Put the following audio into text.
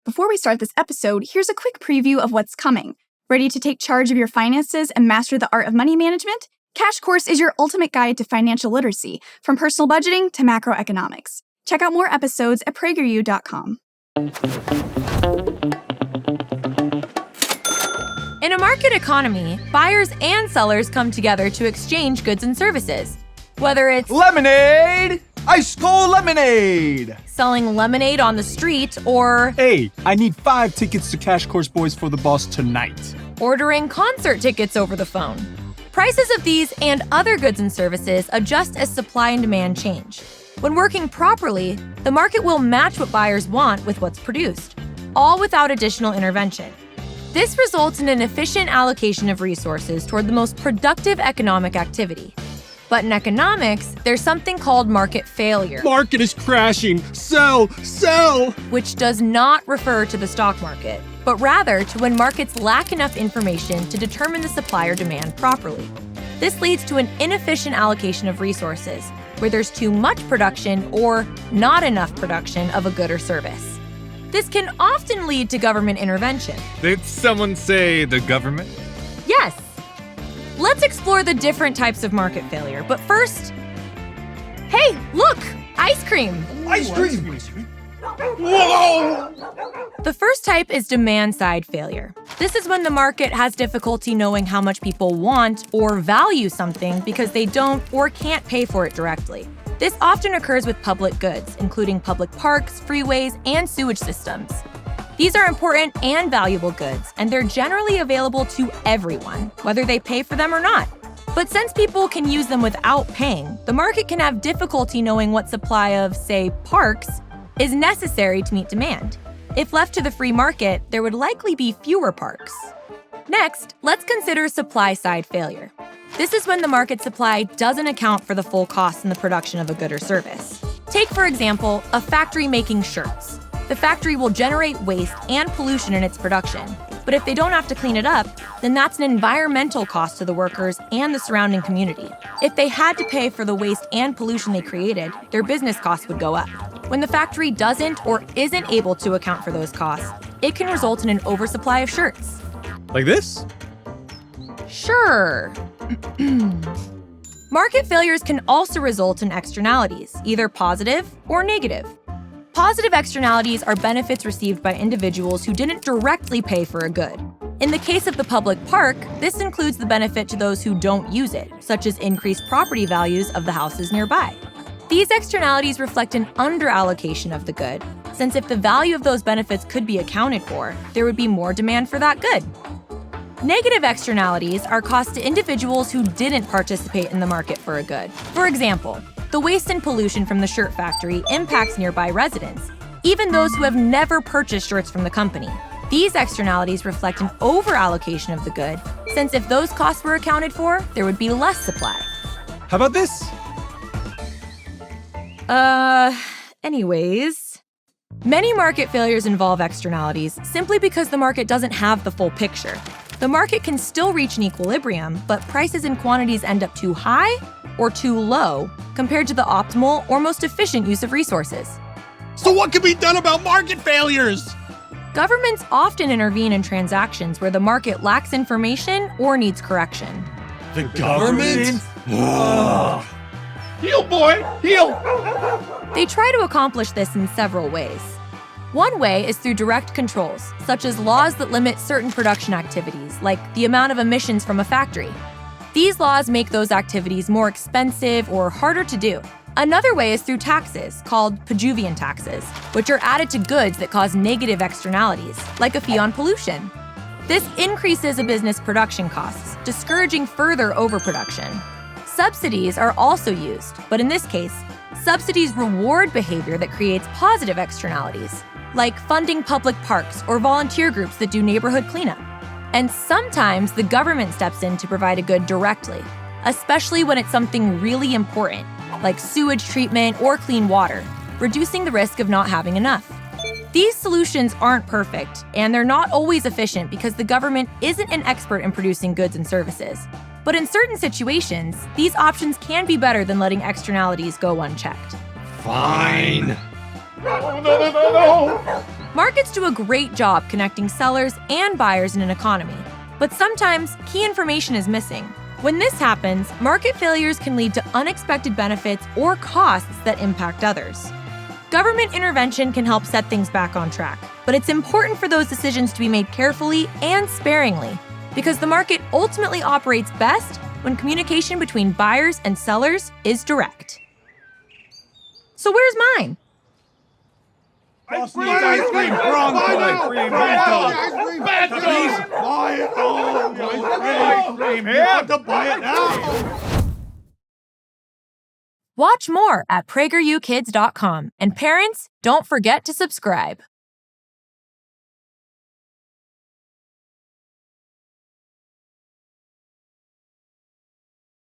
Before we start this episode, here's a quick preview of what's coming. Ready to take charge of your finances and master the art of money management? Cash Course is your ultimate guide to financial literacy, from personal budgeting to macroeconomics. Check out more episodes at PragerU.com. In a market economy, buyers and sellers come together to exchange goods and services. Whether it's lemonade! Ice cold lemonade! Selling lemonade on the street or hey, I need 5 tickets to Cash Course Boys for the Boss tonight. Ordering concert tickets over the phone. Prices of these and other goods and services adjust as supply and demand change. When working properly, the market will match what buyers want with what's produced, all without additional intervention. This results in an efficient allocation of resources toward the most productive economic activity. But in economics, there's something called market failure. Market is crashing. Sell! Sell! Which does not refer to the stock market, but rather to when markets lack enough information to determine the supply or demand properly. This leads to an inefficient allocation of resources, where there's too much production or not enough production of a good or service. This can often lead to government intervention. Did someone say the government? Yes. Let's explore the different types of market failure, but first... Hey, look! Ice cream! Ice cream! Whoa! The first type is demand-side failure. This is when the market has difficulty knowing how much people want or value something because they don't or can't pay for it directly. This often occurs with public goods, including public parks, freeways, and sewage systems. These are important and valuable goods, and they're generally available to everyone, whether they pay for them or not. But since people can use them without paying, the market can have difficulty knowing what supply of, say, parks is necessary to meet demand. If left to the free market, there would likely be fewer parks. Next, let's consider supply-side failure. This is when the market supply doesn't account for the full cost in the production of a good or service. Take, for example, a factory making shirts. The factory will generate waste and pollution in its production, but if they don't have to clean it up, then that's an environmental cost to the workers and the surrounding community. If they had to pay for the waste and pollution they created, their business costs would go up. When the factory doesn't or isn't able to account for those costs, it can result in an oversupply of shirts. Like this? Sure. Market failures can also result in externalities, either positive or negative. Positive externalities are benefits received by individuals who didn't directly pay for a good. In the case of the public park, this includes the benefit to those who don't use it, such as increased property values of the houses nearby. These externalities reflect an underallocation of the good, since if the value of those benefits could be accounted for, there would be more demand for that good. Negative externalities are costs to individuals who didn't participate in the market for a good. For example, the waste and pollution from the shirt factory impacts nearby residents, even those who have never purchased shirts from the company. These externalities reflect an overallocation of the good, since if those costs were accounted for, there would be less supply. How about this? Anyways. Many market failures involve externalities simply because the market doesn't have the full picture. The market can still reach an equilibrium, but prices and quantities end up too high or too low compared to the optimal or most efficient use of resources. So what can be done about market failures? Governments often intervene in transactions where the market lacks information or needs correction. The government? Heal, boy! Heal! They try to accomplish this in several ways. One way is through direct controls, such as laws that limit certain production activities, like the amount of emissions from a factory. These laws make those activities more expensive or harder to do. Another way is through taxes, called PragerU taxes, which are added to goods that cause negative externalities, like a fee on pollution. This increases a business production costs, discouraging further overproduction. Subsidies are also used, but in this case, subsidies reward behavior that creates positive externalities, like funding public parks or volunteer groups that do neighborhood cleanup. And sometimes the government steps in to provide a good directly, especially when it's something really important, like sewage treatment or clean water, reducing the risk of not having enough. These solutions aren't perfect, and they're not always efficient because the government isn't an expert in producing goods and services. But in certain situations, these options can be better than letting externalities go unchecked. Fine. No! Markets do a great job connecting sellers and buyers in an economy, but sometimes key information is missing. When this happens, market failures can lead to unexpected benefits or costs that impact others. Government intervention can help set things back on track, but it's important for those decisions to be made carefully and sparingly, because the market ultimately operates best when communication between buyers and sellers is direct. So where's mine? Boss needs ice cream. Wrong ice cream. Bad dog. Buy it all. Ice cream. You have to buy it now. Watch more at PragerUkids.com, and parents, don't forget to subscribe.